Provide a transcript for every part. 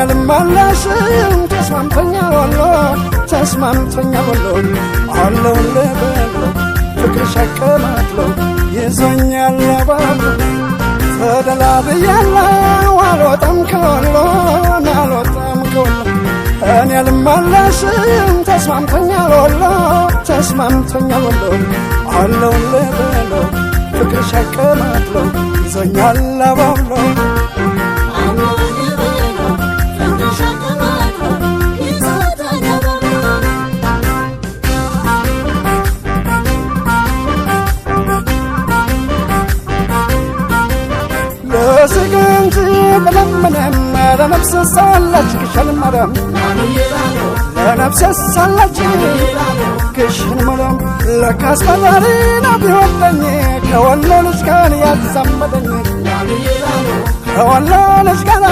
ልመለስም ተስማምቶኛል ወሎ አለሁልህ በሎ ፍቅርሽ አቀማጥሎ ይዞኛል ለባብሎ ተደላድያለሁ አልወጣም ከወሎ እኔ ልመለስም ተስማምቶኛል ወሎ አለሁልህ በሎ ፍቅርሽ አቀማጥሎ ይዞኛል ለባብሎ ለስገንጂ ብለምንም ለነፍስ ሳለች ክሽን መረም ለነፍስ ሳለች ክሽን መረም ለካስ ፈጣሪ ነው ቢወደኝ ከወሎ ልጅ ጋር ያዛመደኝ ከወሎ ልጅ ጋር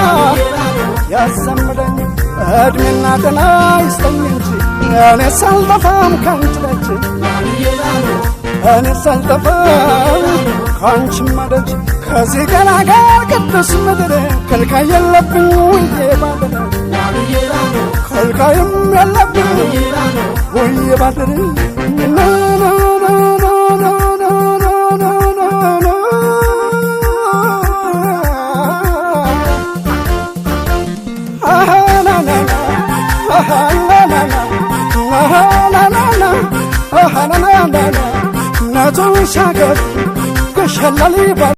ያዛመደኝ እድሜና ጤና ይስጠኝ እንጂ እኔ ሳልጠፋም ካንቺ ደጅ እኔ ሳልጠፋም ካንቺ ማደጅ ከዚህ ገላጋር ቅዱስ ምድር ከልካይ የለብኝ ውዬ ባድር ከልካይም የለብኝ ውዬ ባድር ናቱ ሻገር ገሸላሊ